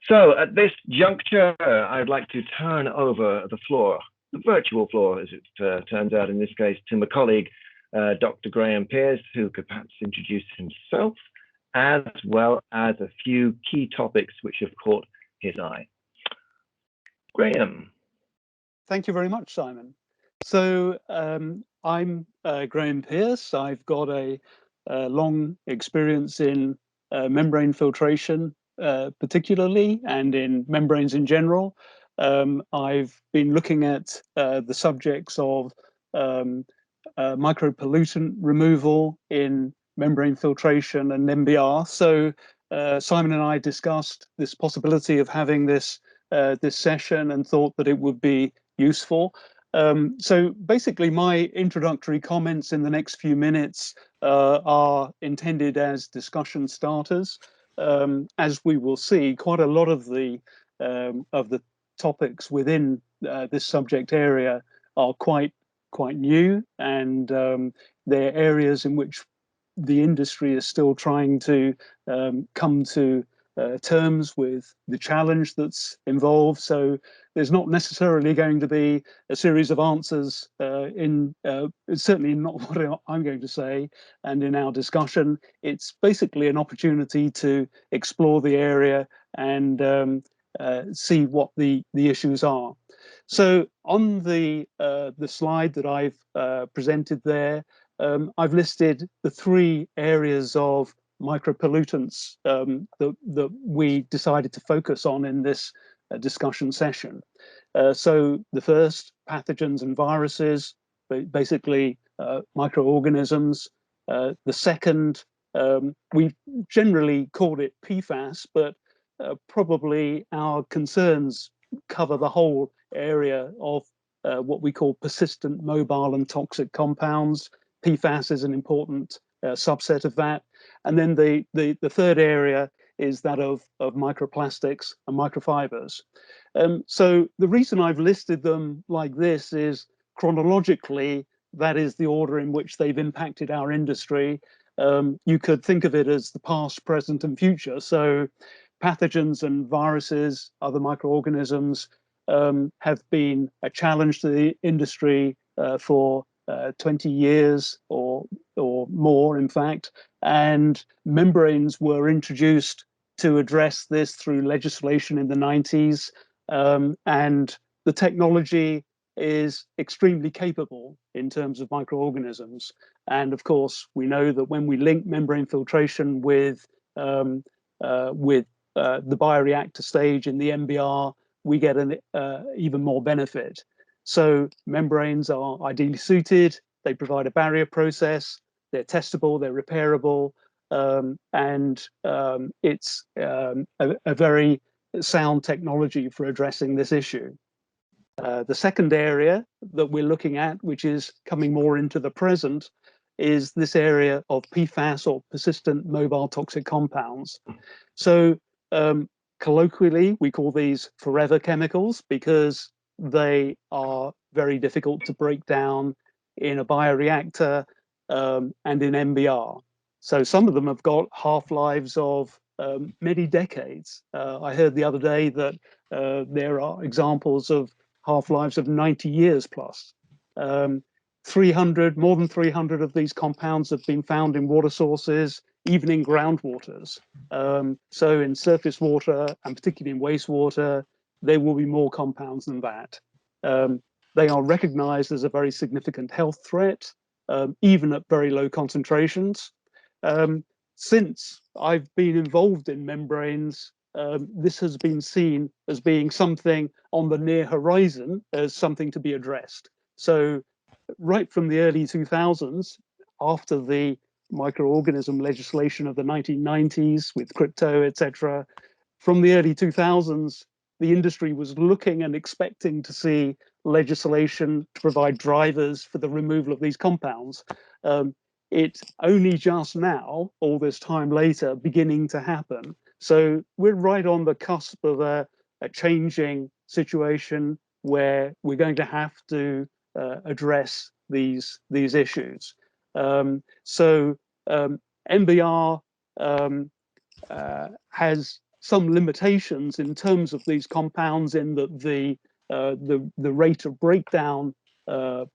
So at this juncture, I'd like to turn over the floor, the virtual floor, as it turns out in this case, to my colleague, Dr. Graeme Pearce, who could perhaps introduce himself, as well as a few key topics which have caught his eye. Graeme. Thank you very much, Simon. So I'm Graeme Pearce. I've got a long experience in membrane filtration, particularly, and in membranes in general. I've been looking at the subjects of micropollutant removal in membrane filtration and MBR. So Simon and I discussed this possibility of having this session and thought that it would be useful. So basically my introductory comments in the next few minutes are intended as discussion starters. As we will see, quite a lot of the topics within this subject area are quite new, and they're areas in which the industry is still trying to come to terms with the challenge that's involved. So there's not necessarily going to be a series of answers it's certainly not what I'm going to say. And in our discussion, it's basically an opportunity to explore the area and see what the issues are. So on the slide that I've presented there, I've listed the three areas of micropollutants that we decided to focus on in this discussion session. So the first, pathogens and viruses, basically microorganisms. The second, we generally called it PFAS, but probably our concerns cover the whole area of what we call persistent, mobile and toxic compounds. PFAS is an important subset of that. And then the third area is that of microplastics and microfibers. So the reason I've listed them like this is chronologically, that is the order in which they've impacted our industry. You could think of it as the past, present and future. So pathogens and viruses, other microorganisms, have been a challenge to the industry for 20 years or more, in fact, and membranes were introduced to address this through legislation in the 90s, and the technology is extremely capable in terms of microorganisms. And of course, we know that when we link membrane filtration with the bioreactor stage in the MBR, we get an even more benefit. So membranes are ideally suited, they provide a barrier process, they're testable, they're repairable, and it's a very sound technology for addressing this issue. The second area that we're looking at, which is coming more into the present, is this area of PFAS, or persistent mobile toxic compounds. So colloquially, we call these forever chemicals because they are very difficult to break down in a bioreactor and in MBR. So some of them have got half-lives of many decades. I heard the other day that there are examples of half-lives of 90 years plus. 300, more than 300 of these compounds have been found in water sources, even in groundwaters. So in surface water, and particularly in wastewater, there will be more compounds than that. They are recognized as a very significant health threat, even at very low concentrations. Since I've been involved in membranes, this has been seen as being something on the near horizon, as something to be addressed. So right from the early 2000s, after the microorganism legislation of the 1990s with crypto, etc., from the early 2000s, the industry was looking and expecting to see legislation to provide drivers for the removal of these compounds. It's only just now, all this time later, beginning to happen. So we're right on the cusp of a changing situation where we're going to have to address these issues. MBR has some limitations in terms of these compounds, in that the rate of breakdown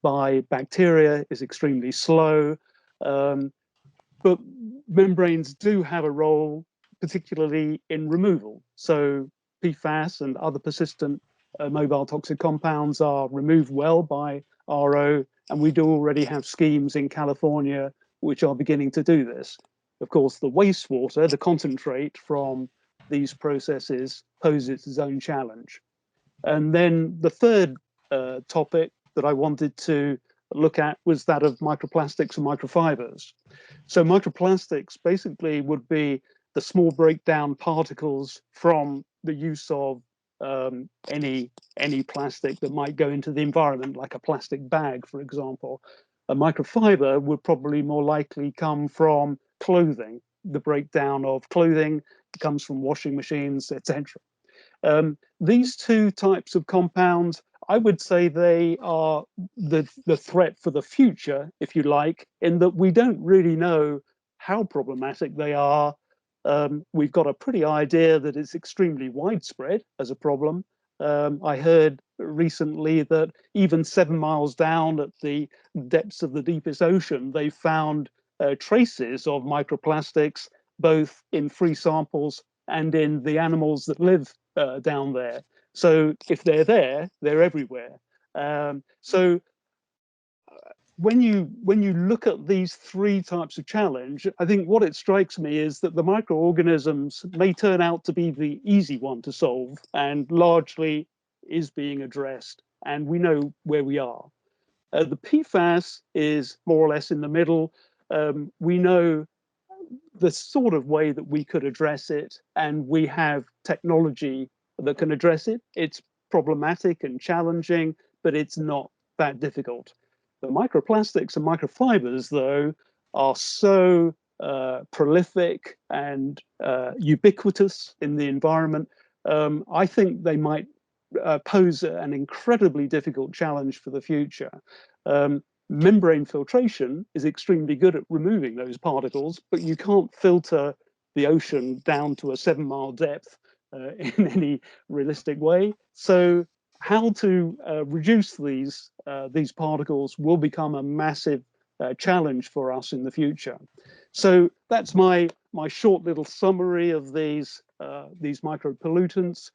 by bacteria is extremely slow. But membranes do have a role, particularly in removal. So PFAS and other persistent mobile toxic compounds are removed well by RO, and we do already have schemes in California which are beginning to do this. Of course, the wastewater, the concentrate from these processes, poses its own challenge. And then the third topic that I wanted to look at was that of microplastics and microfibers. So microplastics basically would be the small breakdown particles from the use of any plastic that might go into the environment, like a plastic bag, for example. A microfiber would probably more likely come from clothing. The breakdown of clothing comes from washing machines, etc. These two types of compounds, I would say they are the threat for the future, if you like, in that we don't really know how problematic they are. We've got a pretty idea that it's extremely widespread as a problem. I heard recently that even 7 miles down at the depths of the deepest ocean, they found traces of microplastics, both in free samples and in the animals that live down there. So if they're there, they're everywhere. So when you look at these three types of challenge, I think what it strikes me is that the microorganisms may turn out to be the easy one to solve, and largely is being addressed, and we know where we are. The PFAS is more or less in the middle. We know the sort of way that we could address it, and we have technology that can address it. It's problematic and challenging, but it's not that difficult. The microplastics and microfibers, though, are so prolific and ubiquitous in the environment. I think they might pose an incredibly difficult challenge for the future. Membrane filtration is extremely good at removing those particles, but you can't filter the ocean down to a 7-mile depth in any realistic way. So how to reduce these particles will become a massive challenge for us in the future. So that's my short little summary of these micropollutants.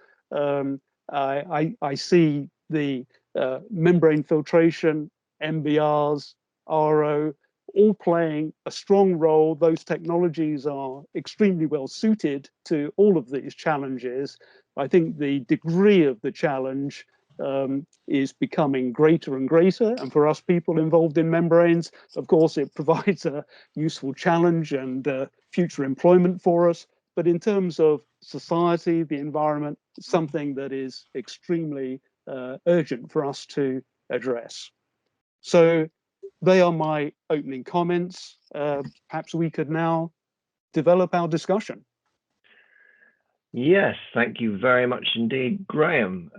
I see the membrane filtration, MBRs, RO, all playing a strong role. Those technologies are extremely well suited to all of these challenges. I think the degree of the challenge is becoming greater and greater. And for us people involved in membranes, of course, it provides a useful challenge and future employment for us. But in terms of society, the environment, it's something that is extremely urgent for us to address. So they are my opening comments. Perhaps we could now develop our discussion. Yes, thank you very much indeed, Graeme.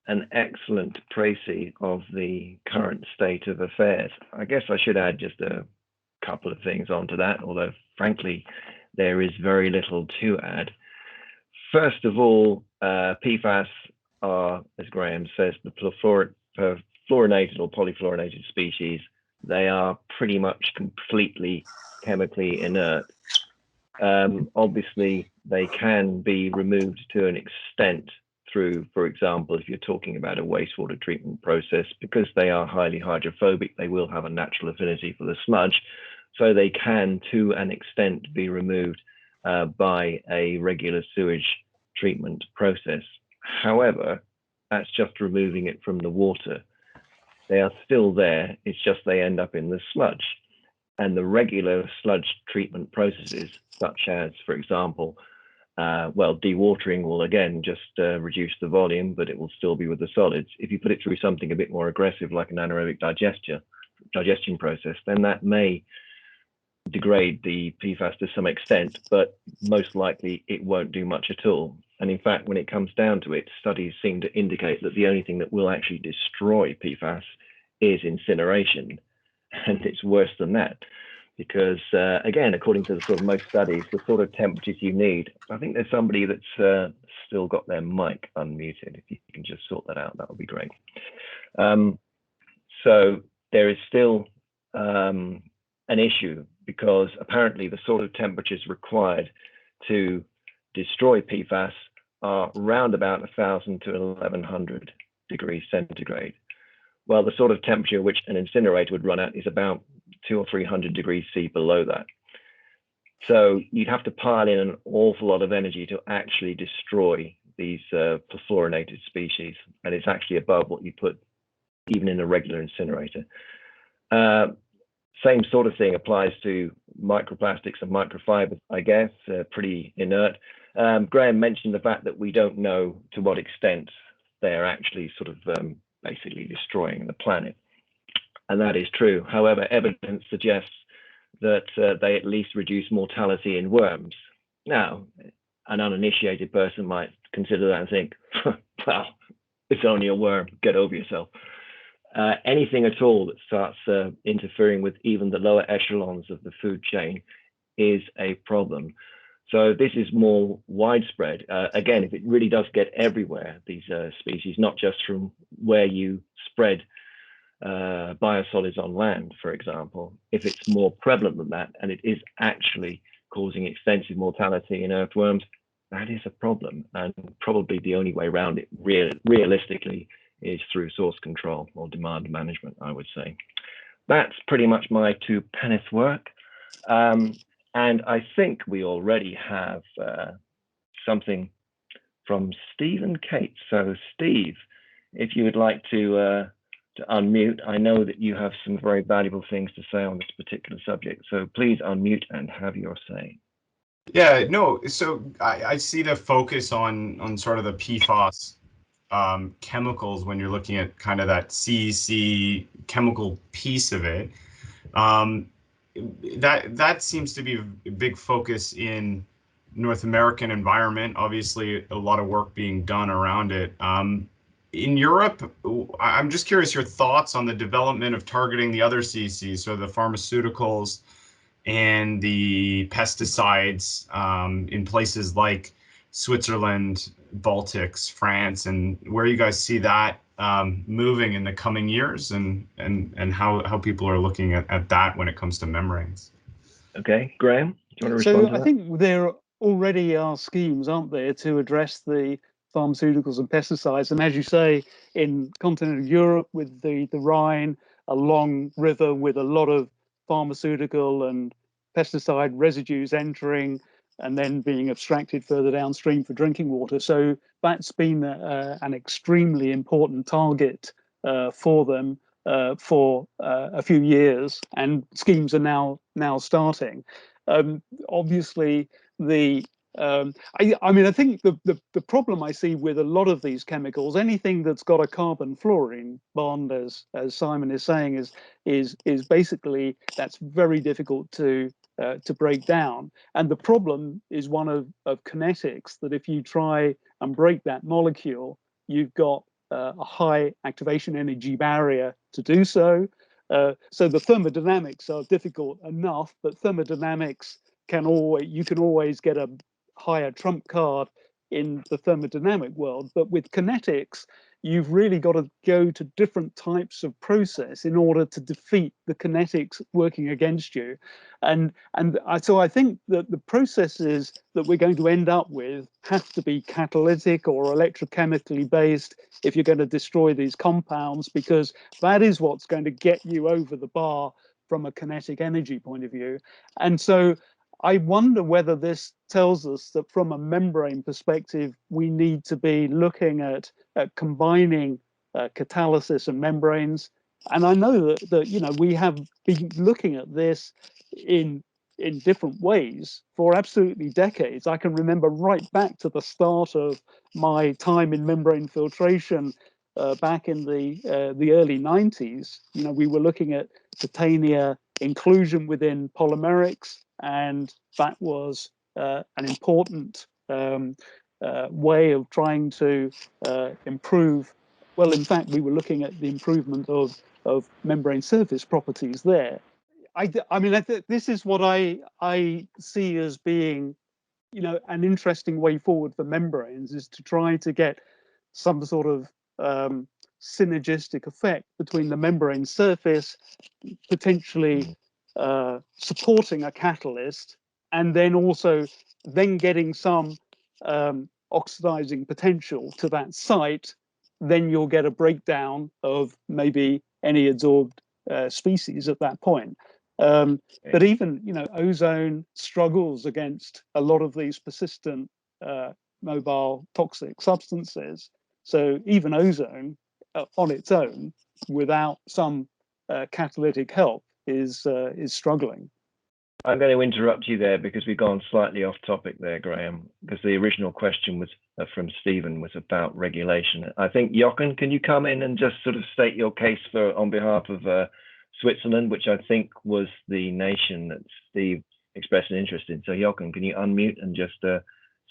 An excellent précis of the current state of affairs. I guess I should add just a couple of things onto that, although frankly, there is very little to add. First of all, PFAS are, as Graeme says, the fluorinated or polyfluorinated species. They are pretty much completely chemically inert. Obviously, they can be removed to an extent through, for example, if you're talking about a wastewater treatment process, because they are highly hydrophobic, they will have a natural affinity for the sludge. So they can, to an extent, be removed by a regular sewage treatment process. However, that's just removing it from the water. They are still there, it's just they end up in the sludge. And the regular sludge treatment processes, such as, for example, dewatering will again just reduce the volume, but it will still be with the solids. If you put it through something a bit more aggressive, like an anaerobic digestion process, then that may degrade the PFAS to some extent, but most likely it won't do much at all. And in fact, when it comes down to it, studies seem to indicate that the only thing that will actually destroy PFAS is incineration, and it's worse than that. because again, according to the sort of most studies, the sort of temperatures you need. I think there's somebody that's still got their mic unmuted. If you can just sort that out, that would be great. So there is still an issue, because apparently the sort of temperatures required to destroy PFAS are around about 1,000 to 1,100 degrees centigrade. Well, the sort of temperature which an incinerator would run at is about 200 or 300 degrees C below that. So you'd have to pile in an awful lot of energy to actually destroy these perfluorinated species, and it's actually above what you put even in a regular incinerator. Same sort of thing applies to microplastics and microfibers, I guess, pretty inert. Graeme mentioned the fact that we don't know to what extent they're actually sort of basically destroying the planet. And that is true. However, evidence suggests that they at least reduce mortality in worms. Now, an uninitiated person might consider that and think, well, it's only a worm, get over yourself. Anything at all that starts interfering with even the lower echelons of the food chain is a problem. So this is more widespread. Again, if it really does get everywhere, these species, not just from where you spread biosolids on land, for example, if it's more prevalent than that, and it is actually causing extensive mortality in earthworms, that is a problem. And probably the only way around it realistically is through source control or demand management, I would say. That's pretty much my two penneth work. And I think we already have something from Steve and Kate. So Steve, if you would like to unmute, I know that you have some very valuable things to say on this particular subject. So please unmute and have your say. Yeah, no, so I see the focus on sort of the PFAS chemicals when you're looking at kind of that CEC chemical piece of it. That seems to be a big focus in North American environment. Obviously, a lot of work being done around it. In Europe, I'm just curious your thoughts on the development of targeting the other CECs, so the pharmaceuticals and the pesticides in places like Switzerland, Baltics, France, and where you guys see that moving in the coming years, and how people are looking at that when it comes to membranes. Okay, Graeme, do you want to respond to that? I think there already are schemes, aren't there, to address the pharmaceuticals and pesticides. And as you say, in continental Europe, with the Rhine, a long river with a lot of pharmaceutical and pesticide residues entering and then being abstracted further downstream for drinking water. So that's been an extremely important target for them for a few years, and schemes are now starting. Obviously, I think the problem I see with a lot of these chemicals, anything that's got a carbon fluorine bond, as Simon is saying, is basically that's very difficult to break down. And the problem is one of kinetics, that if you try and break that molecule, you've got a high activation energy barrier to do so. So the thermodynamics are difficult enough, but thermodynamics you can always get a higher trump card in the thermodynamic world. But with kinetics, you've really got to go to different types of process in order to defeat the kinetics working against you. So I think that the processes that we're going to end up with have to be catalytic or electrochemically based if you're going to destroy these compounds, because that is what's going to get you over the bar from a kinetic energy point of view. And so I wonder whether this tells us that from a membrane perspective, we need to be looking at combining catalysis and membranes. And I know that we have been looking at this in different ways for absolutely decades. I can remember right back to the start of my time in membrane filtration back in the early 90s. We were looking at titania inclusion within polymerics, and that was an important way of trying to improve. Well, in fact, we were looking at the improvement of membrane surface properties there. I mean, this is what I see as being, you know, an interesting way forward for membranes, is to try to get some sort of synergistic effect between the membrane surface, potentially supporting a catalyst, and then also getting some oxidizing potential to that site. Then you'll get a breakdown of maybe any adsorbed species at that point. But even, you know, ozone struggles against a lot of these persistent mobile toxic substances. So even ozone on its own, without some catalytic help, is struggling. I'm going to interrupt you there because we've gone slightly off topic there, Graeme, because the original question was from Stephen was about regulation. I think, Jochen, can you come in and just sort of state your case for on behalf of Switzerland, which I think was the nation that Steve expressed an interest in. So Jochen, can you unmute and just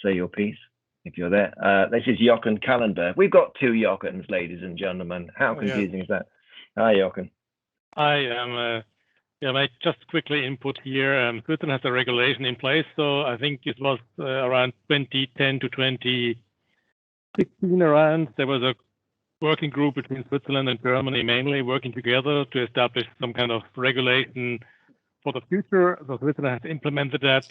say your piece if you're there? This is Jochen Kallenberg. We've got two Jochens, ladies and gentlemen. How confusing is that? Hi, Jochen. Hi, yeah, I just quickly input here. Switzerland has a regulation in place, so I think it was around 2010 to 2016 around. There was a working group between Switzerland and Germany, mainly working together to establish some kind of regulation for the future. So Switzerland has implemented that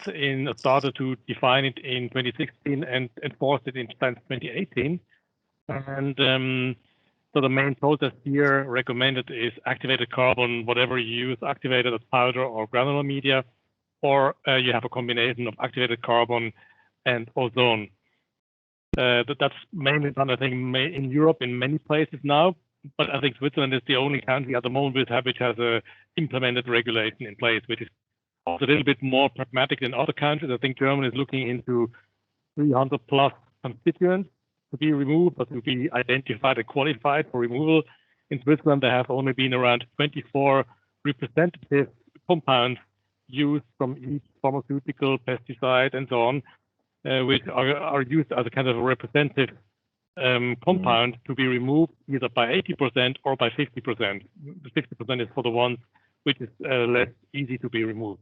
started to define it in 2016 and enforced it in 2018. And so the main process here recommended is activated carbon, whatever you use, activated as powder or granular media, or you have a combination of activated carbon and ozone. That's mainly done, I think, in Europe in many places now, but I think Switzerland is the only country at the moment which has a implemented regulation in place, which is also a little bit more pragmatic than other countries. I think Germany is looking into 300 plus constituents to be removed, but to be identified and qualified for removal. In Switzerland, there have only been around 24 representative compounds used from each pharmaceutical, pesticide, and so on, which are used as a kind of a representative compound to be removed either by 80% or by 50%. The 50% is for the ones which is less easy to be removed.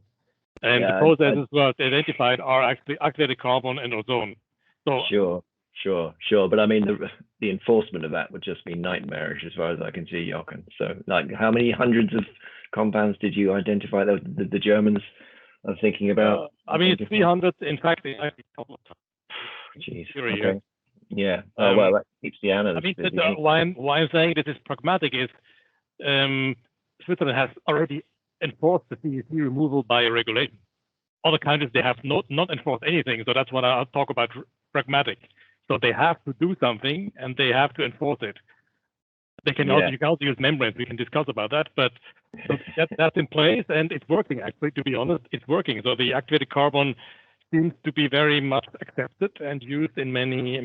And the processes were identified are actually activated carbon and ozone. So Sure. But I mean, the enforcement of that would just be nightmarish as far as I can see, Jochen. So, like, how many hundreds of compounds did you identify that the Germans are thinking about? I mean, it's 300. In fact, a couple of times. Jeez. Okay. Yeah. Well, that keeps the analysts busy. Why I'm saying this is pragmatic is Switzerland has already enforced the CEC removal by regulation. Other countries, they have not enforced anything. So that's what I'll talk about pragmatic. So they have to do something and they have to enforce it. They can also, you can also use membranes. We can discuss about that, but so that's in place and it's working. Actually, to be honest, it's working. So the activated carbon seems to be very much accepted and used in many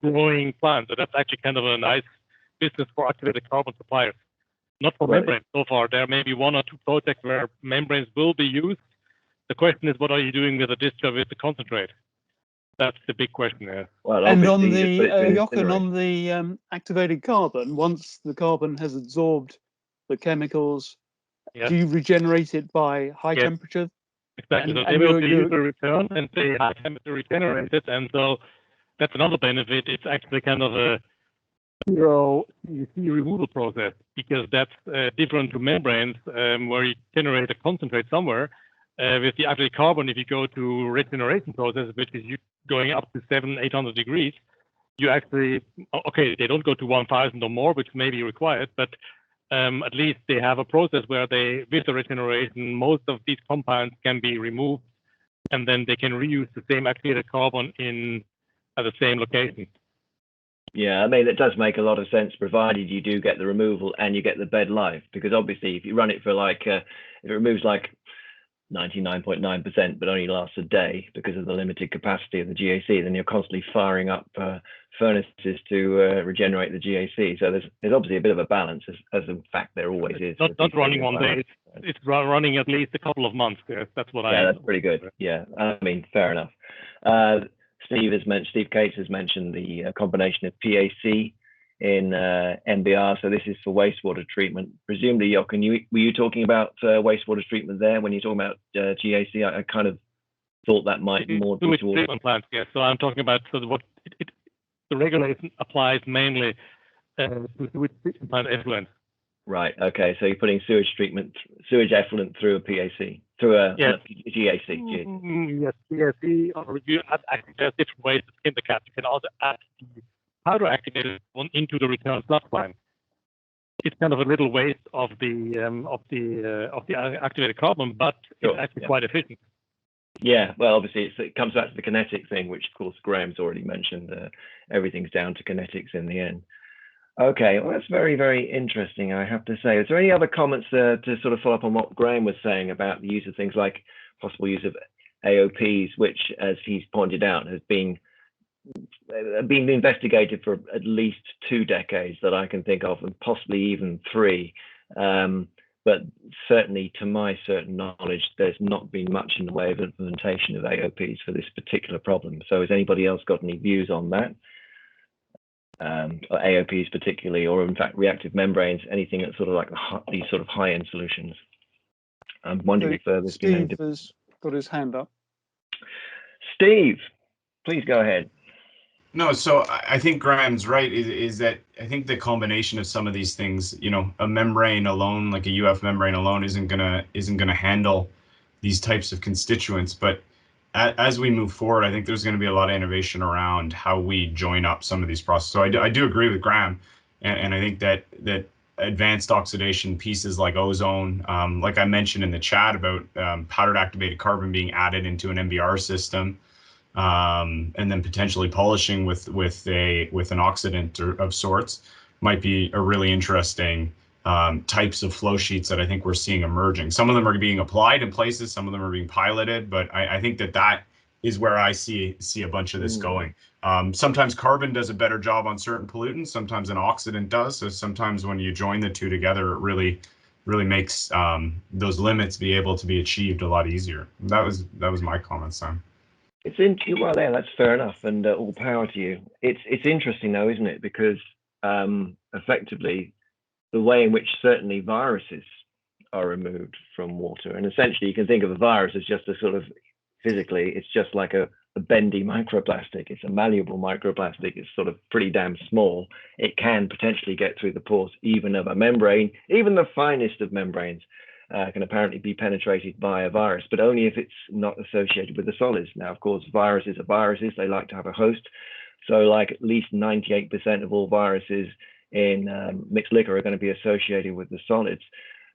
growing plants. So that's actually kind of a nice business for activated carbon suppliers. Not for membranes so far. There may be one or two projects where membranes will be used. The question is, what are you doing with the discharge with the concentrate? That's the big question there. Well, and on the Jochen, on the activated carbon, once the carbon has absorbed the chemicals, do you regenerate it by high temperature? Exactly. So they will be used to return and they high temperature regenerate it, and so that's another benefit. It's actually kind of a zero CEC removal process because that's different to membranes where you generate a concentrate somewhere. With the activated carbon, if you go to regeneration process, which is going up to 700-800 degrees, you actually, they don't go to 1000 or more, which may be required, but at least they have a process where they, with the regeneration, most of these compounds can be removed, and then they can reuse the same activated carbon at the same location. Yeah, I mean, it does make a lot of sense, provided you do get the removal and you get the bed life, because obviously if you run it for like, if it removes like 99.9% but only lasts a day because of the limited capacity of the GAC, then you're constantly firing up furnaces to regenerate the GAC. So there's obviously a bit of a balance, as in fact there always is. Not running one day, it's running at least a couple of months. That's what that's pretty good. Yeah, I mean, fair enough. Steve Cates has mentioned the combination of PAC in MBR. So this is for wastewater treatment. Presumably, Jochen, were you talking about wastewater treatment there when you're talking about GAC? I kind of thought that might more be towards treatment plants. Yes. So I'm talking about the regulation applies mainly to sewage treatment plant effluent. Right. Okay. So you're putting sewage effluent through a PAC, through a yes. GAC. Yes, GAC, or you add different ways to skin the cat. You can also add the powder activated one into the return sludge line. It's kind of a little waste of the activated carbon, but it's actually quite efficient. Yeah, well, obviously it comes back to the kinetic thing, which of course Graeme's already mentioned. Everything's down to kinetics in the end. Okay, well, that's very, very interesting, I have to say. Is there any other comments to sort of follow up on what Graeme was saying about the use of things like possible use of AOPs, which, as he's pointed out, has been investigated for at least 2 decades that I can think of, and possibly even 3. But certainly, to my certain knowledge, there's not been much in the way of implementation of AOPs for this particular problem. So has anybody else got any views on that? Or AOPs particularly, or in fact reactive membranes, anything that's sort of like these sort of high-end solutions? I'm wondering if there's been any... Steve has got his hand up. Steve, please go ahead. No, so I think Graeme's right, is that I think the combination of some of these things, you know, a membrane alone, like a UF membrane alone, isn't gonna handle these types of constituents. But as we move forward, I think there's going to be a lot of innovation around how we join up some of these processes. So I do agree with Graeme, and I think that advanced oxidation pieces like ozone, like I mentioned in the chat about powdered activated carbon being added into an MBR system, and then potentially polishing with an oxidant of sorts, might be a really interesting types of flow sheets that I think we're seeing emerging. Some of them are being applied in places, some of them are being piloted, but I think that is where I see a bunch of this going. Sometimes carbon does a better job on certain pollutants, sometimes an oxidant does. So sometimes when you join the two together, it really makes those limits be able to be achieved a lot easier. That was my comment, Sam. Well, yeah, that's fair enough, and all power to you. It's interesting though, isn't it? Because effectively, the way in which certainly viruses are removed from water, and essentially you can think of a virus as just a sort of physically, it's just like a bendy microplastic. It's a malleable microplastic. It's sort of pretty damn small. It can potentially get through the pores even of a membrane. Even the finest of membranes can apparently be penetrated by a virus, but only if it's not associated with the solids. Now, of course, viruses are viruses. They like to have a host. So like at least 98% of all viruses in mixed liquor are going to be associated with the solids.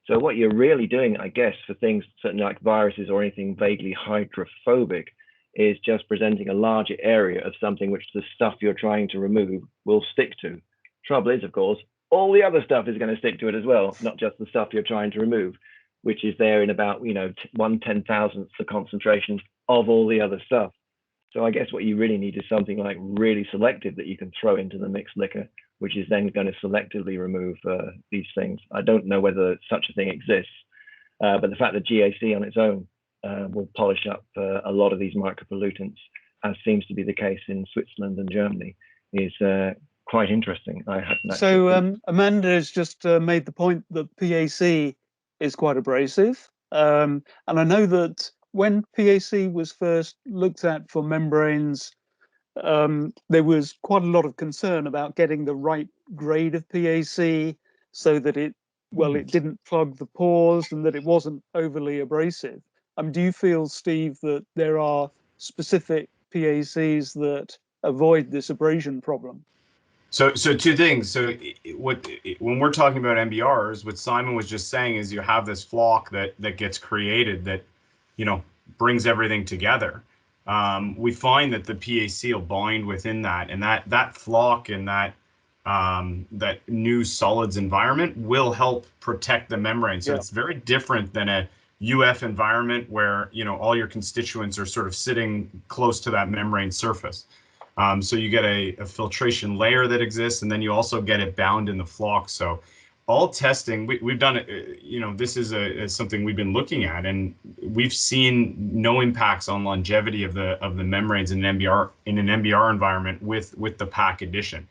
So what you're really doing, I guess, for things certainly like viruses or anything vaguely hydrophobic, is just presenting a larger area of something which the stuff you're trying to remove will stick to. Trouble is, of course, all the other stuff is going to stick to it as well, not just the stuff you're trying to remove, which is there in about 1/10,000th the concentration of all the other stuff. So I guess what you really need is something like really selective that you can throw into the mixed liquor, which is then going to selectively remove these things. I don't know whether such a thing exists, but the fact that GAC on its own will polish up a lot of these micropollutants, as seems to be the case in Switzerland and Germany, is quite interesting. So Amanda has just made the point that PAC is quite abrasive. And I know that when PAC was first looked at for membranes, there was quite a lot of concern about getting the right grade of PAC so that it didn't plug the pores and that it wasn't overly abrasive. Do you feel, Steve, that there are specific PACs that avoid this abrasion problem? So 2 things. So when we're talking about MBRs, what Simon was just saying is you have this flock that gets created that, brings everything together. We find that the PAC will bind within that, and that flock and that new solids environment will help protect the membrane. So it's very different than a UF environment where all your constituents are sort of sitting close to that membrane surface. So you get a filtration layer that exists, and then you also get it bound in the flock. So all testing, we've done it, this is something we've been looking at, and we've seen no impacts on longevity of the membranes in an MBR environment with the PAC addition.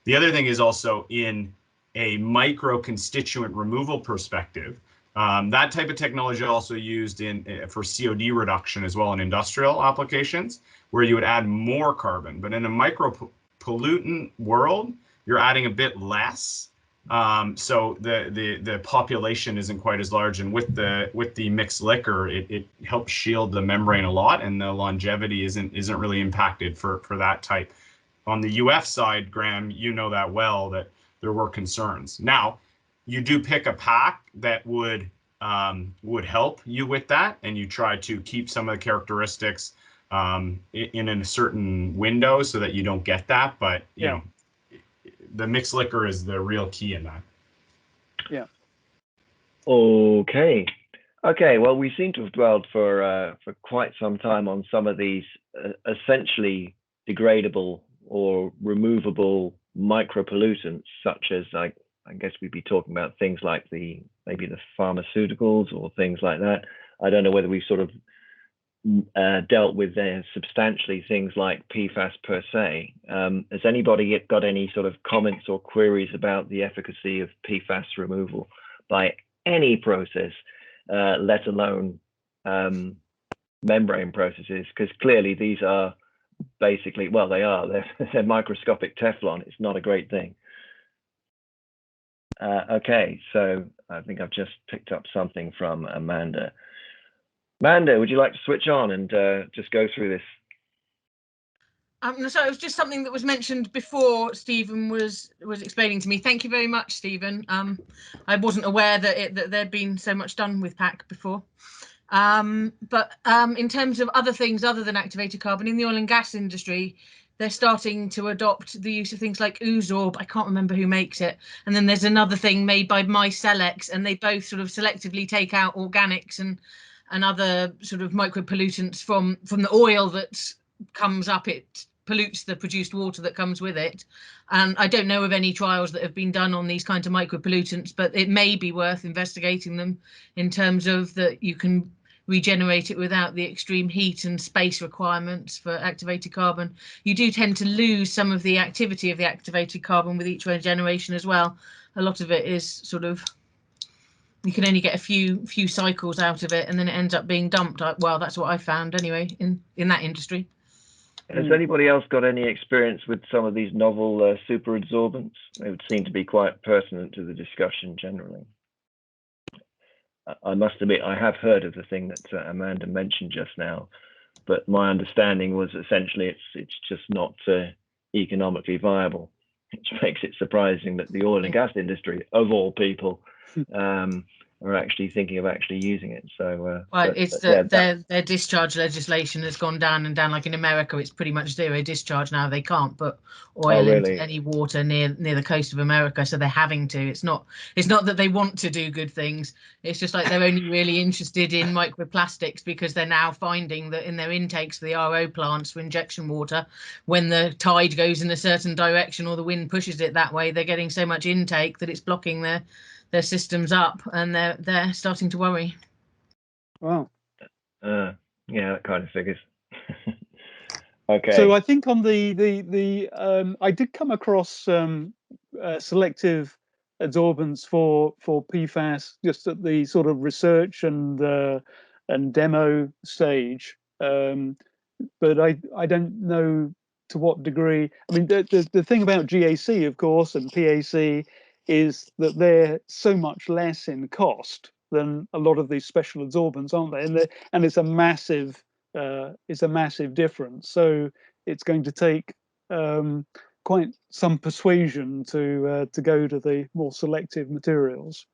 The other thing is also in a micro constituent removal perspective. That type of technology also used for COD reduction as well in industrial applications, where you would add more carbon. But in a micropollutant world, you're adding a bit less. So the population isn't quite as large, and with the mixed liquor, it helps shield the membrane a lot, and the longevity isn't really impacted for that type. On the UF side, Graeme, you know that well, that there were concerns. Now, you do pick a pack that would help you with that, and you try to keep some of the characteristics in a certain window so that you don't get that. But you know, the mixed liquor is the real key in that. Yeah. Okay. Well, we seem to have dwelled for quite some time on some of these essentially degradable or removable micropollutants, such as, I guess we'd be talking about things like maybe the pharmaceuticals or things like that. I don't know whether we sort of dealt with substantially things like PFAS per se. Has anybody got any sort of comments or queries about the efficacy of PFAS removal by any process, let alone membrane processes? Because clearly these are basically, well, they're microscopic Teflon. It's not a great thing. Okay, so I think I've just picked up something from Amanda. Amanda, would you like to switch on and just go through this? So it was just something that was mentioned before Stephen was explaining to me. Thank you very much, Stephen. I wasn't aware that there'd been so much done with PAC before. But in terms of other things other than activated carbon, in the oil and gas industry, they're starting to adopt the use of things like Oosorb. I can't remember who makes it. And then there's another thing made by Mycelex, and they both sort of selectively take out organics and other sort of micropollutants from the oil that comes up. It pollutes the produced water that comes with it. And I don't know of any trials that have been done on these kinds of micropollutants, but it may be worth investigating them in terms of that you can regenerate it without the extreme heat and space requirements for activated carbon. You do tend to lose some of the activity of the activated carbon with each regeneration as well. A lot of it is sort of, you can only get a few cycles out of it, and then it ends up being dumped. Well, that's what I found anyway in that industry. Has anybody else got any experience with some of these novel super absorbents? They would seem to be quite pertinent to the discussion generally. I must admit, I have heard of the thing that Amanda mentioned just now, but my understanding was essentially it's just not economically viable, which makes it surprising that the oil and gas industry, of all people, are actually thinking of using it. So their discharge legislation has gone down and down. Like in America, it's pretty much zero discharge now. They can't put oil into any water near the coast of America, so they're having to. It's not that they want to do good things. It's just like they're only really interested in microplastics because they're now finding that in their intakes for the RO plants for injection water, when the tide goes in a certain direction or the wind pushes it that way, they're getting so much intake that it's blocking their systems up, and they're starting to worry. Wow. Yeah, that kind of figures. Okay. So I think on I did come across selective absorbance for PFAS just at the sort of research and demo stage, but I don't know to what degree. I mean, the thing about GAC, of course, and PAC is that they're so much less in cost than a lot of these special absorbents, aren't they? And it's a massive difference. So it's going to take quite some persuasion to go to the more selective materials.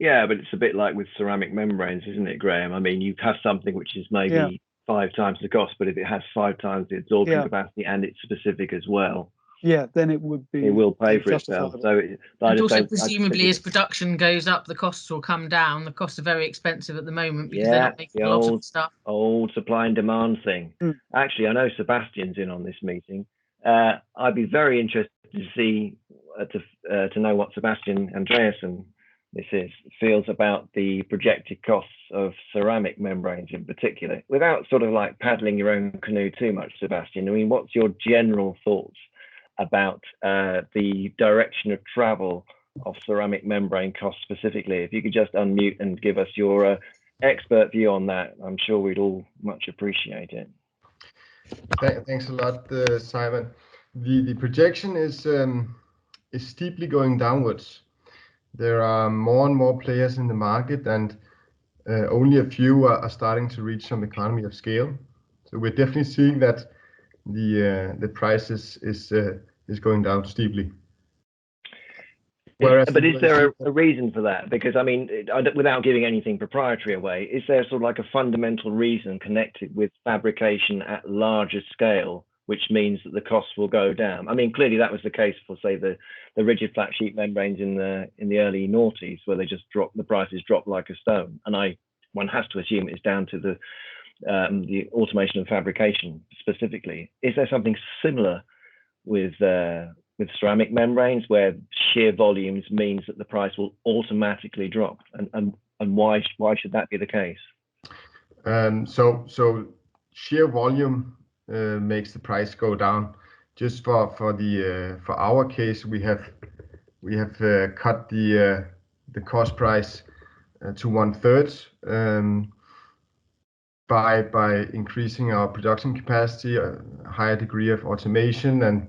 Yeah, but it's a bit like with ceramic membranes, isn't it, Graeme? I mean, you have something which is maybe 5 times the cost, but if it has 5 times the absorption capacity and it's specific as well, then it will pay for itself. So also presumably as production goes up, the costs will come down. The costs are very expensive at the moment because they're not making a lot of stuff. Old supply and demand thing. Actually, I know Sebastian's in on this meeting. I'd be very interested to see to know what Sebastian Andreasen feels about the projected costs of ceramic membranes in particular, without sort of like paddling your own canoe too much, Sebastian. I mean, what's your general thoughts about the direction of travel of ceramic membrane costs specifically. If you could just unmute and give us your expert view on that, I'm sure we'd all much appreciate it. Thanks a lot, Simon. The projection is steeply going downwards. There are more and more players in the market, and only a few are starting to reach some economy of scale. So we're definitely seeing that the price is going down steeply. But is there a reason for that? Because I mean, without giving anything proprietary away, is there sort of like a fundamental reason connected with fabrication at larger scale, which means that the costs will go down? I mean, clearly that was the case for, say, the rigid flat sheet membranes in the early noughties, where the prices dropped like a stone. And one has to assume it's down to the automation of fabrication specifically. Is there something similar with ceramic membranes, where shear volumes means that the price will automatically drop, and why should that be the case? So shear volume makes the price go down. Just for our case, we have cut the cost price to 1/3 by increasing our production capacity, a higher degree of automation,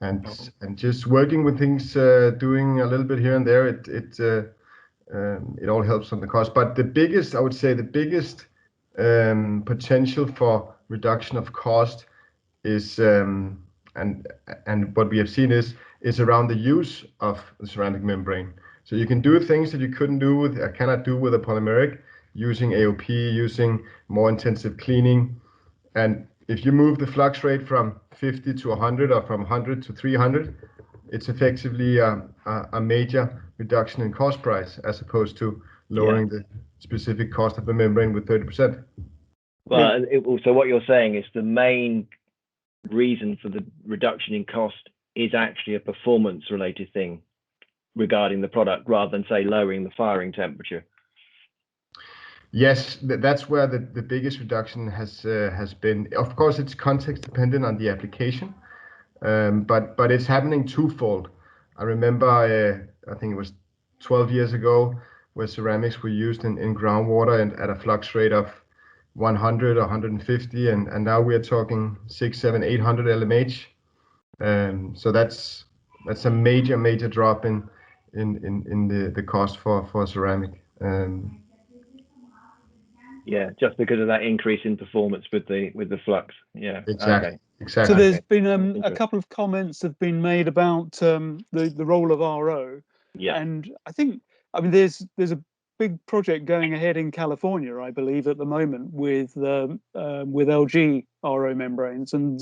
and just working with things, doing a little bit here and there. It all helps on the cost. But I would say the biggest potential for reduction of cost is, and what we have seen is around the use of the ceramic membrane. So you can do things that you cannot do with a polymeric, using AOP, using more intensive cleaning. And if you move the flux rate from 50 to 100 or from 100 to 300, it's effectively a major reduction in cost price, as opposed to lowering the specific cost of the membrane with 30%. Well, so what you're saying is the main reason for the reduction in cost is actually a performance-related thing regarding the product, rather than, say, lowering the firing temperature. Yes, that's where the biggest reduction has been. Of course, it's context dependent on the application, but it's happening twofold. I remember, I think it was 12 years ago, where ceramics were used in groundwater and at a flux rate of 100 or 150, and now we're talking 600, 700, 800 LMH. So that's a major drop in the cost for ceramic. Yeah, just because of that increase in performance with the flux. Yeah, exactly. Okay. Exactly. So there's been a couple of comments have been made about the role of RO. Yeah. And I mean, there's a big project going ahead in California, I believe, at the moment with LG RO membranes, and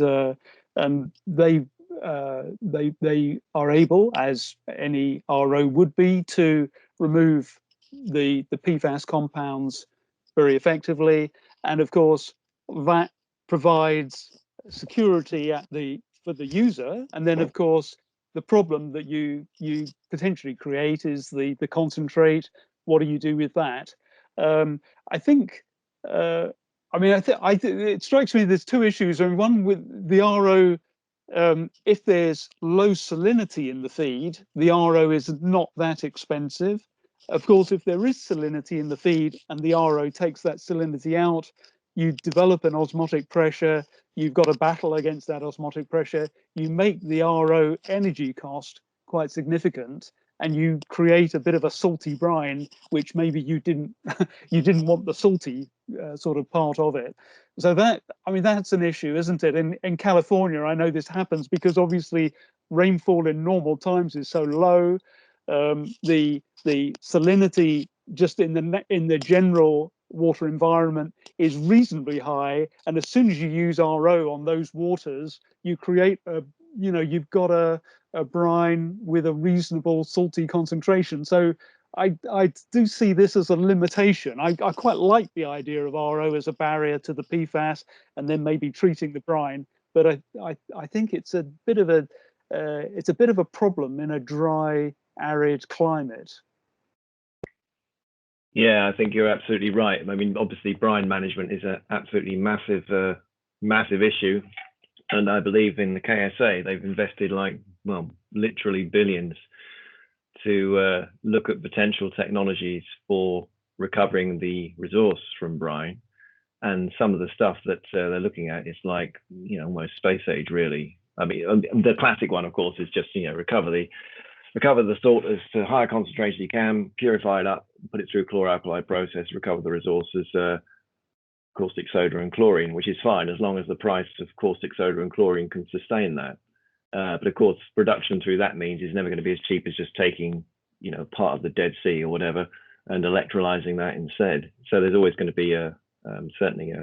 they are able, as any RO would be, to remove the PFAS compounds very effectively, and of course that provides security for the user. And then of course the problem that you potentially create is the concentrate. What do you do with that? I think it strikes me there's two issues. I mean, one with the RO, if there's low salinity in the feed, the RO is not that expensive. Of course, if there is salinity in the feed and the RO takes that salinity out, you develop an osmotic pressure. You've got to battle against that osmotic pressure. You make the RO energy cost quite significant, and you create a bit of a salty brine, which maybe you didn't want the salty sort of part of it. So that's an issue, isn't it? In California, I know this happens because obviously rainfall in normal times is so low. The salinity just in the general water environment is reasonably high, and as soon as you use RO on those waters, you create you've got a brine with a reasonable salty concentration. So I do see this as a limitation. I quite like the idea of RO as a barrier to the PFAS, and then maybe treating the brine, but I think it's a bit of a problem in a dry, arid climate. Yeah, I think you're absolutely right. I mean, obviously, brine management is an absolutely massive issue. And I believe in the KSA, they've invested like, well, literally billions to look at potential technologies for recovering the resource from brine. And some of the stuff that they're looking at is like, you know, almost space age, really. I mean, the classic one, of course, is just, you know, recover the salt as to higher concentration you can, purify it up, put it through a chloralkali process, recover the resources, caustic soda and chlorine, which is fine as long as the price of caustic soda and chlorine can sustain that. But of course, production through that means is never going to be as cheap as just taking, you know, part of the Dead Sea or whatever and electrolyzing that instead. So there's always going to be certainly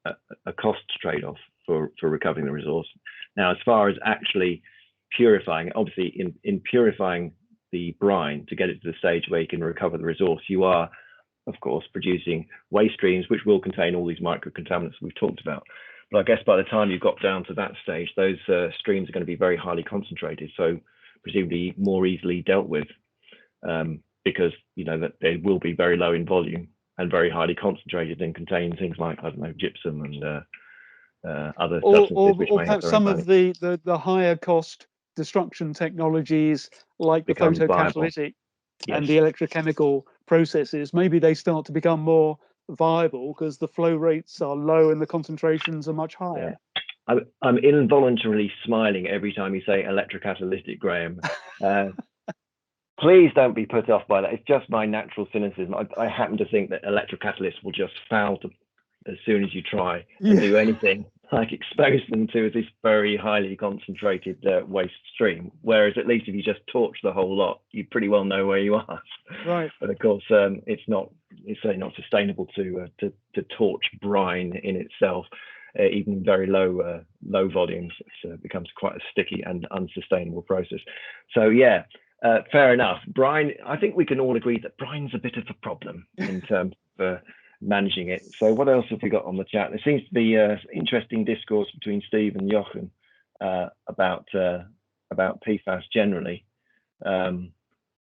a cost trade-off for recovering the resource. Now, as far as actually purifying, obviously in purifying the brine to get it to the stage where you can recover the resource, you are, of course, producing waste streams which will contain all these microcontaminants we've talked about. But I guess by the time you've got down to that stage, those streams are going to be very highly concentrated, so presumably more easily dealt with, because you know that they will be very low in volume and very highly concentrated and contain things like, I don't know, gypsum and other substances which may have perhaps their some own of the higher cost destruction technologies like the become photocatalytic Yes. and the electrochemical processes, maybe they start to become more viable because the flow rates are low and the concentrations are much higher. Yeah. I'm involuntarily smiling every time you say electrocatalytic, Graeme. Please don't be put off by that. It's just my natural cynicism. I happen to think that electrocatalysts will just foul to as soon as you try and do anything, like expose them to this very highly concentrated waste stream. Whereas at least if you just torch the whole lot, you pretty well know where you are. Right. But of course, it's certainly not sustainable to torch brine in itself. Even very low volumes, it becomes quite a sticky and unsustainable process. So yeah, fair enough. Brine, I think we can all agree that brine's a bit of a problem in terms of managing it. So what else have we got on the chat? There seems to be interesting discourse between Steve and Jochen about PFAS generally. We're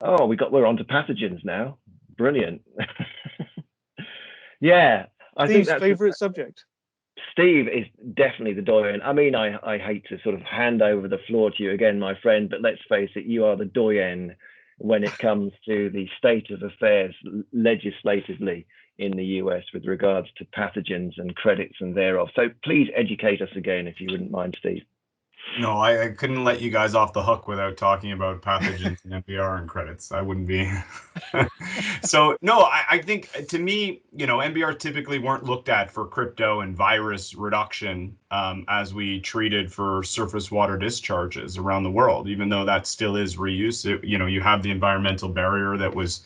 on to pathogens now. Brilliant. Yeah, I think that's favorite subject. Steve is definitely the doyen. I mean, I hate to sort of hand over the floor to you again, my friend, but let's face it, you are the doyen when it comes to the state of affairs legislatively in the US with regards to pathogens and credits and thereof. So please educate us again, if you wouldn't mind, Steve. No, I couldn't let you guys off the hook without talking about pathogens and MBR and credits. I wouldn't be. So no, I think to me, you know, MBR typically weren't looked at for crypto and virus reduction as we treated for surface water discharges around the world, even though that still is reuse. You know, you have the environmental barrier that was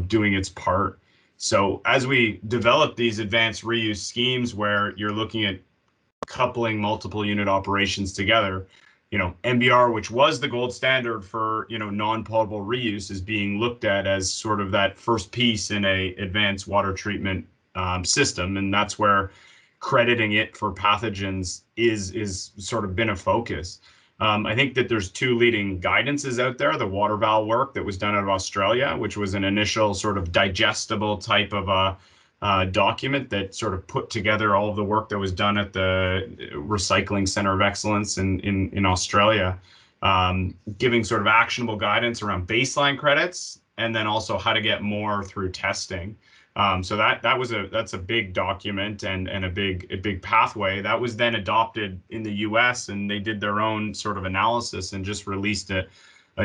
doing its part. So as we develop these advanced reuse schemes where you're looking at coupling multiple unit operations together, you know, MBR, which was the gold standard for, you know, non-potable reuse, is being looked at as sort of that first piece in a advanced water treatment system. And that's where crediting it for pathogens is sort of been a focus. I think that there's two leading guidances out there, the water valve work that was done out of Australia, which was an initial sort of digestible type of a document that sort of put together all of the work that was done at the Recycling Center of Excellence in Australia, giving sort of actionable guidance around baseline credits and then also how to get more through testing. So that's a big document and a big pathway that was then adopted in the US, and they did their own sort of analysis and just released a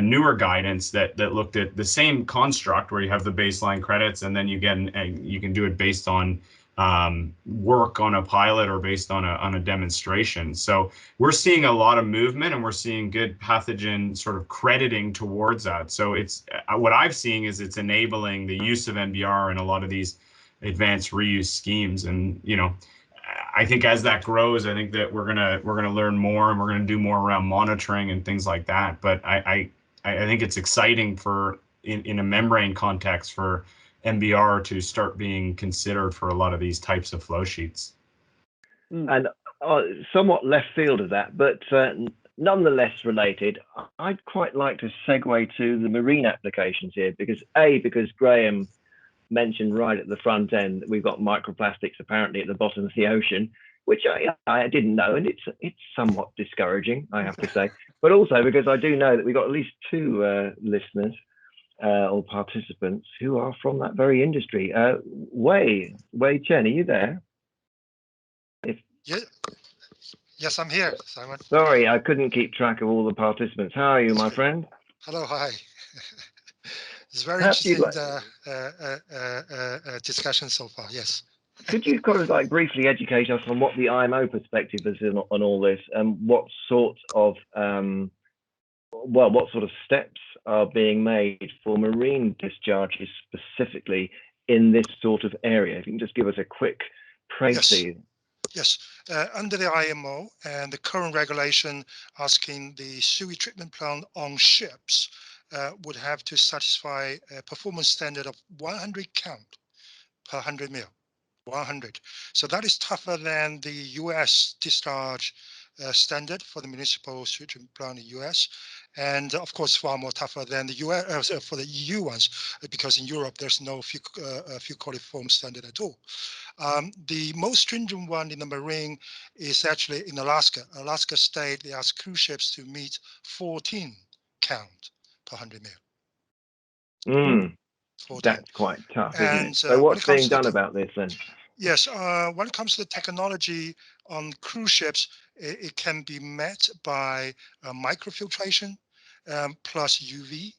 newer guidance that looked at the same construct where you have the baseline credits and then you can do it based on work on a pilot or based on a demonstration. So we're seeing a lot of movement and we're seeing good pathogen sort of crediting towards that. So it's what I've seen is it's enabling the use of MBR in a lot of these advanced reuse schemes. And you know, I think as that grows, I think that we're gonna learn more and we're gonna do more around monitoring and things like that. But I think it's exciting for in a membrane context for MBR to start being considered for a lot of these types of flow sheets. And somewhat left field of that, but nonetheless related, I'd quite like to segue to the marine applications here because Graeme mentioned right at the front end that we've got microplastics apparently at the bottom of the ocean. which I didn't know, and it's somewhat discouraging, I have to say. But also because I do know that we've got at least 2 listeners or participants who are from that very industry. Wei Chen, are you there? Yes, I'm here, Simon. Sorry, I couldn't keep track of all the participants. How are you, my friend? Hello, hi. It's very Perhaps interesting discussion so far. Yes. Could you kind of like briefly educate us on what the IMO perspective is on all this, and what sort of what sort of steps are being made for marine discharges specifically in this sort of area? If you can just give us a quick précis. Yes, under the IMO and the current regulation asking the sewage treatment plant on ships would have to satisfy a performance standard of 100 count per 100 mil, 100. So that is tougher than the US discharge standard for the municipal sewage treatment plant in the US, and of course far more tougher than the US for the EU ones, because in Europe there's no fuel quality foam standard at all. The most stringent one in the marine is actually in Alaska. Alaska state, they ask cruise ships to meet 14 count per 100 mil. 14. That's quite tough, isn't it? So what's being done about this then? Yes, when it comes to the technology on cruise ships, it can be met by microfiltration plus UV,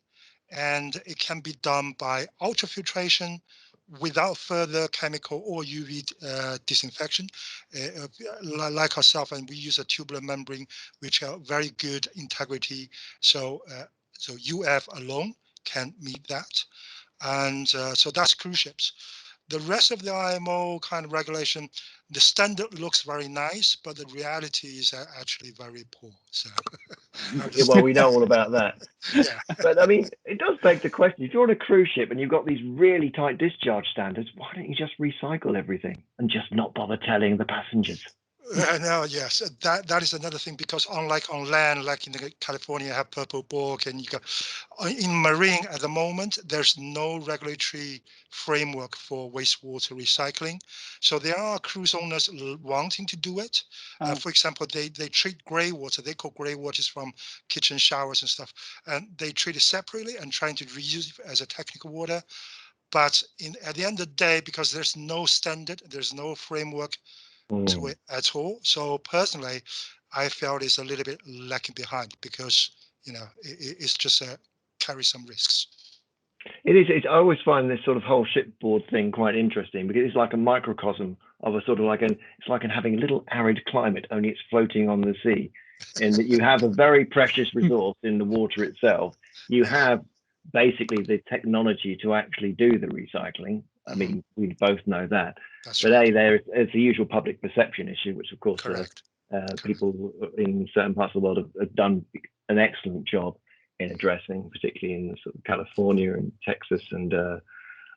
and it can be done by ultrafiltration without further chemical or UV disinfection. Like ourselves, and we use a tubular membrane, which are very good integrity. So UF alone can meet that. And so that's cruise ships. The rest of the IMO kind of regulation, the standard looks very nice, but the reality is actually very poor. So, well, we know all about that. Yeah. But I mean, it does beg the question: if you're on a cruise ship and you've got these really tight discharge standards, why don't you just recycle everything and just not bother telling the passengers? No, yes, that is another thing, because unlike on land, like in California, you have purple book, and you go in marine at the moment, there's no regulatory framework for wastewater recycling. So there are cruise owners wanting to do it. For example, they treat gray water. They call gray waters from kitchen showers and stuff, and they treat it separately and trying to reuse it as a technical water. But at the end of the day, because there's no standard, there's no framework to it at all. So personally, I felt it's a little bit lacking behind, because it's just carry some risks. It is. I always find this sort of whole shipboard thing quite interesting, because it's like a microcosm of a sort of it's like having a little arid climate, only it's floating on the sea, in that you have a very precious resource in the water itself. You have basically the technology to actually do the recycling. I mean, we both know that. That's but right. There's the usual public perception issue, which of course people in certain parts of the world have done an excellent job in addressing, particularly in sort of California and Texas and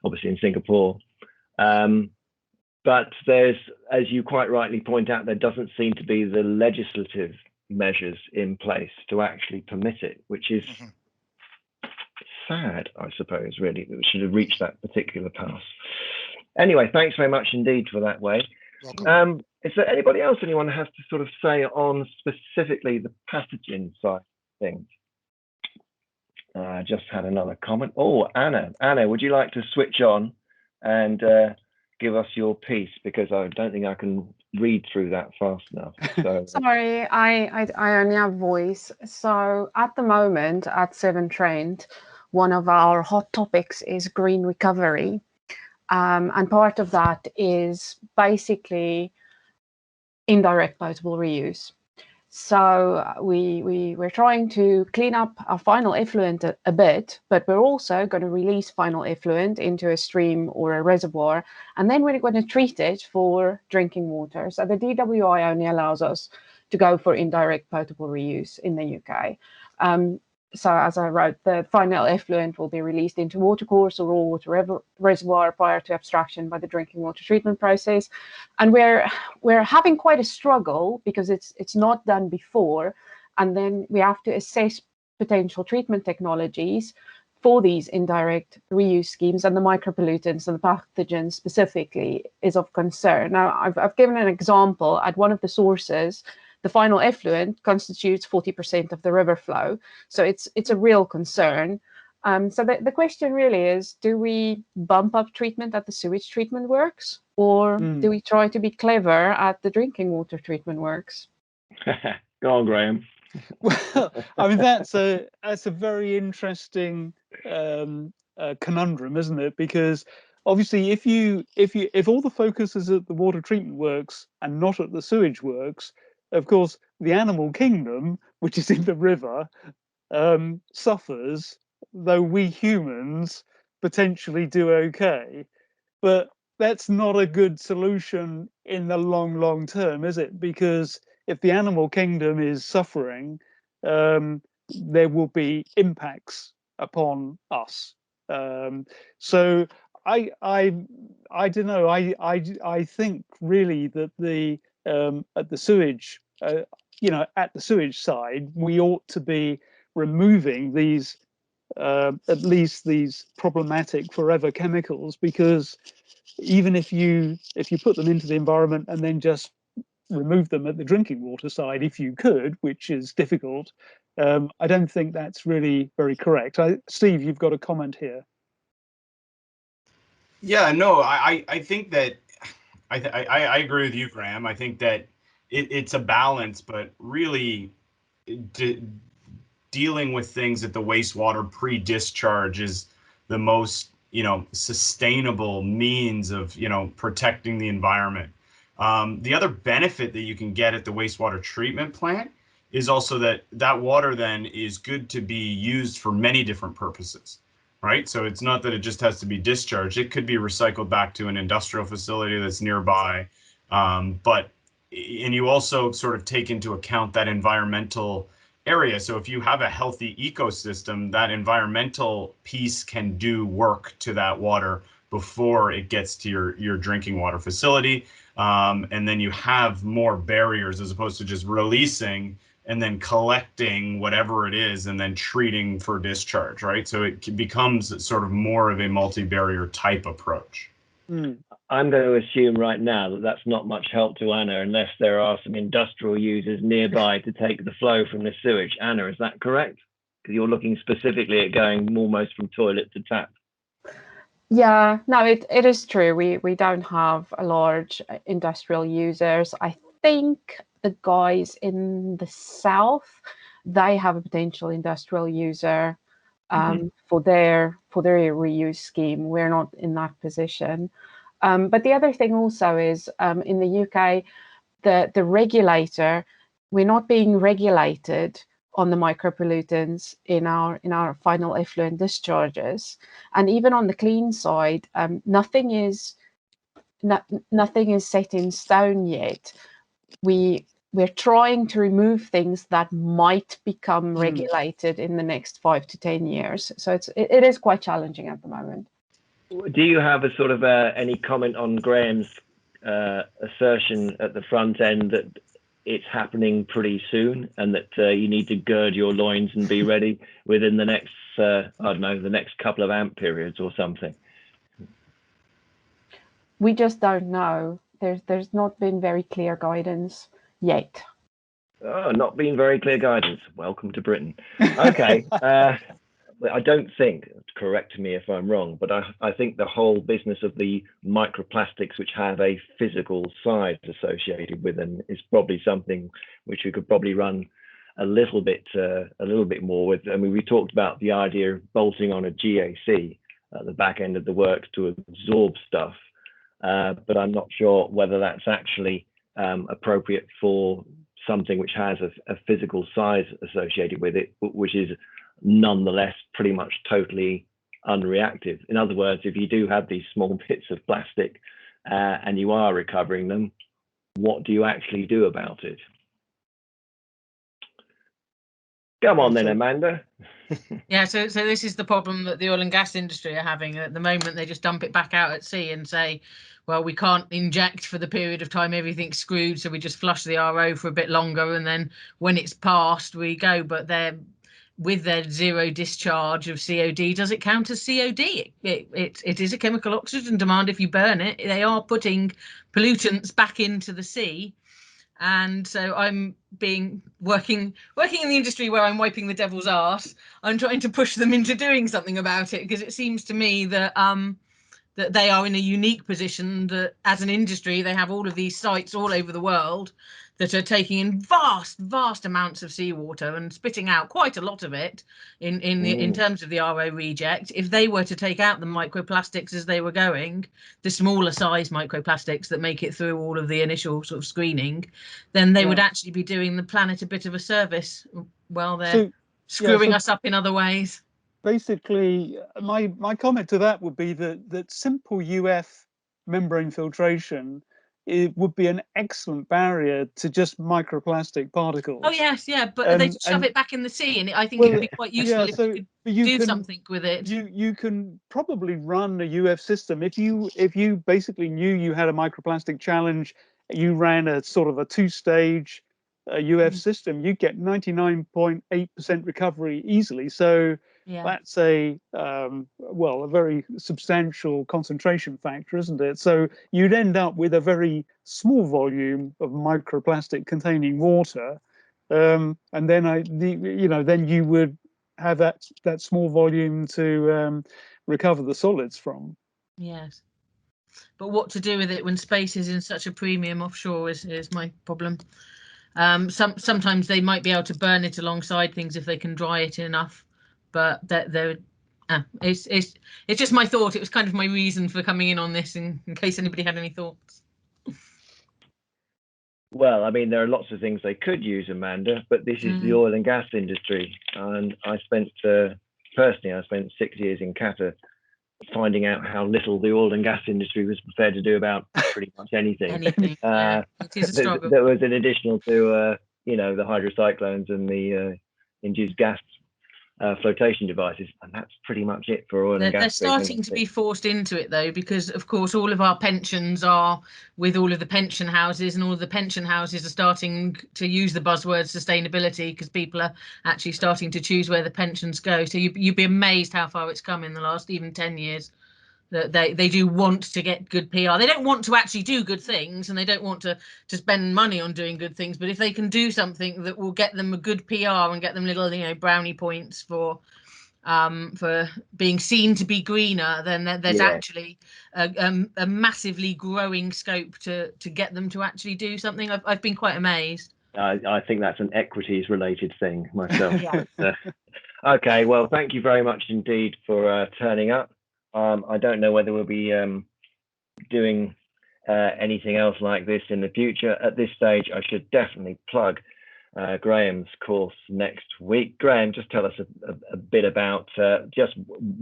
obviously in Singapore. But there's, as you quite rightly point out, there doesn't seem to be the legislative measures in place to actually permit it, which is sad, I suppose, really. We should have reached that particular pass. Anyway, thanks very much indeed for that, Wei. Is there anybody else anyone has to sort of say on specifically the pathogen side of things? I just had another comment. Oh, Anna, would you like to switch on and give us your piece? Because I don't think I can read through that fast enough. So. Sorry, I only have voice. So at the moment at Severn Trent, one of our hot topics is green recovery. And part of that is basically indirect potable reuse. So we're trying to clean up our final effluent a bit, but we're also going to release final effluent into a stream or a reservoir, and then we're going to treat it for drinking water. So the DWI only allows us to go for indirect potable reuse in the UK. So as I wrote, the final effluent will be released into watercourse or raw water reservoir prior to abstraction by the drinking water treatment process. And we're having quite a struggle because it's not done before. And then we have to assess potential treatment technologies for these indirect reuse schemes, and the micropollutants and the pathogens specifically is of concern. Now, I've given an example. At one of the sources, the final effluent constitutes 40% of the river flow. So it's a real concern. So the question really is, do we bump up treatment at the sewage treatment works, or do we try to be clever at the drinking water treatment works? Go on, Graeme. Well, I mean, that's a very interesting conundrum, isn't it? Because obviously, if all the focus is at the water treatment works and not at the sewage works, of course, the animal kingdom, which is in the river, suffers, though we humans potentially do okay. But that's not a good solution in the long term, is it? Because if the animal kingdom is suffering, there will be impacts upon us. So I don't know. I think really that the at the sewage, at the sewage side, we ought to be removing these at least these problematic forever chemicals, because even if you put them into the environment and then just remove them at the drinking water side, if you could, which is difficult, I don't think that's really very correct. Steve, you've got a comment here. Yeah, no, I think that I agree with you, Graeme. I think that it's a balance, but really dealing with things at the wastewater pre-discharge is the most, sustainable means of, protecting the environment. The other benefit that you can get at the wastewater treatment plant is also that water then is good to be used for many different purposes, right? So it's not that it just has to be discharged. It could be recycled back to an industrial facility that's nearby. And you also sort of take into account that environmental area. So if you have a healthy ecosystem, that environmental piece can do work to that water before it gets to your drinking water facility. And then you have more barriers as opposed to just releasing and then collecting whatever it is and then treating for discharge, right? So it becomes sort of more of a multi-barrier type approach. I'm going to assume right now that that's not much help to Anna unless there are some industrial users nearby to take the flow from the sewage. Anna, is that correct? Because you're looking specifically at going almost from toilet to tap. Yeah, no, it is true. We don't have a large industrial users. I think the guys in the south, they have a potential industrial user for their reuse scheme. We're not in that position. But the other thing also is in the UK, the regulator, we're not being regulated on the micropollutants in our final effluent discharges, and even on the clean side, nothing is set in stone yet. We're trying to remove things that might become regulated in the next 5 to 10 years. So it is quite challenging at the moment. Do you have a sort of any comment on Graeme's assertion at the front end that it's happening pretty soon and that you need to gird your loins and be ready within the next, I don't know, the next couple of AMP periods or something? We just don't know. There's not been very clear guidance yet. Oh, not been very clear guidance. Welcome to Britain. Okay. I don't think, correct me if I'm wrong, but I think the whole business of the microplastics, which have a physical size associated with them, is probably something which we could probably run a little bit more with. I mean, we talked about the idea of bolting on a GAC at the back end of the works to absorb stuff, but I'm not sure whether that's actually appropriate for something which has a physical size associated with it, which is nonetheless pretty much totally unreactive. In other words, if you do have these small bits of plastic and you are recovering them, what do you actually do about it? Come on then, Amanda. Yeah, so this is the problem that the oil and gas industry are having at the moment. They just dump it back out at sea and say, well, we can't inject for the period of time everything's screwed, so we just flush the RO for a bit longer, and then when it's passed, we go. But with their zero discharge of COD, does it count as COD? It is a chemical oxygen demand. If you burn it, they are putting pollutants back into the sea. And so I'm working in the industry where I'm wiping the devil's arse. I'm trying to push them into doing something about it, because it seems to me that that they are in a unique position that as an industry, they have all of these sites all over the world that are taking in vast amounts of seawater and spitting out quite a lot of it in terms of the RO reject. If they were to take out the microplastics as they were going, the smaller size microplastics that make it through all of the initial sort of screening, then they would actually be doing the planet a bit of a service while they're screwing us up in other ways. Basically, my comment to that would be that simple UF membrane filtration, it would be an excellent barrier to just microplastic particles. Oh yes, yeah, but they shove it back in the sea, and I think it would be quite useful if you could do something with it. You can probably run a UF system if you basically knew you had a microplastic challenge. You ran a sort of a two-stage UF system. You get 99.8% recovery easily. So that's a very substantial concentration factor, isn't it? So you'd end up with a very small volume of microplastic containing water, and then then you would have that small volume to recover the solids from. Yes, but what to do with it when space is in such a premium offshore is my problem. Sometimes they might be able to burn it alongside things if they can dry it enough, but it's just my thought. It was kind of my reason for coming in on this, in case anybody had any thoughts. Well, I mean, there are lots of things they could use, Amanda, but this is the oil and gas industry, and I spent 6 years in Qatar finding out how little the oil and gas industry was prepared to do about pretty much anything. It is a struggle. There was an additional to the hydrocyclones and the induced gas flotation devices, and that's pretty much it for oil and gas. They're starting to be forced into it though, because of course all of our pensions are with all of the pension houses, and all of the pension houses are starting to use the buzzword sustainability, because people are actually starting to choose where the pensions go. So you'd be amazed how far it's come in the last even 10 years. That they do want to get good PR. They don't want to actually do good things, and they don't want to spend money on doing good things. But if they can do something that will get them a good PR and get them little brownie points for being seen to be greener, then there's actually a massively growing scope to get them to actually do something. I've been quite amazed. I think that's an equities related thing myself. Okay, well, thank you very much indeed for turning up. I don't know whether we'll be doing anything else like this in the future. At this stage, I should definitely plug Graeme's course next week. Graeme, just tell us a bit about just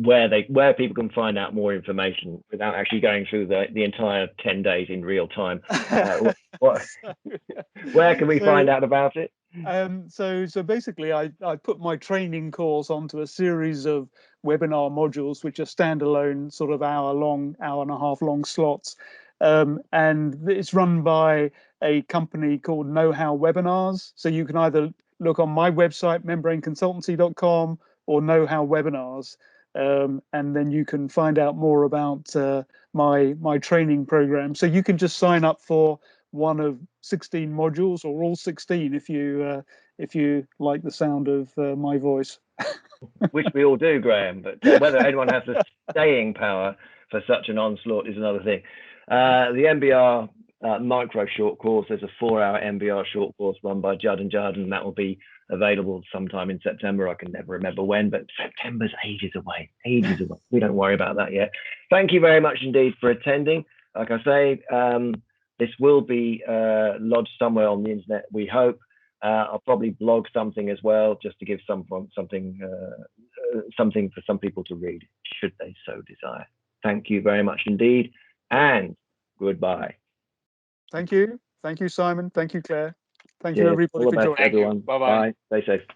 where people can find out more information without actually going through the entire 10 days in real time. Where can we find out about it? So basically, I put my training course onto a series of webinar modules, which are standalone, sort of hour and a half long slots, and it's run by a company called Know-How Webinars. So you can either look on my website, membraneconsultancy.com, or Know-How Webinars, and then you can find out more about my training program. So you can just sign up for one of 16 modules, or all 16 if you like the sound of my voice. Which we all do, Graeme, but whether anyone has the staying power for such an onslaught is another thing. The MBR micro short course, there's a 4-hour MBR short course run by Judd and Judd, and that will be available sometime in September. I can never remember when, but September's ages away. We don't worry about that yet. Thank you very much indeed for attending. Like I say, this will be lodged somewhere on the internet, we hope. I'll probably blog something as well, just to give something for some people to read, should they so desire. Thank you very much indeed, and goodbye. Thank you, Simon. Thank you, Claire. Thank you, everybody, for joining. Everyone. Bye. Stay safe.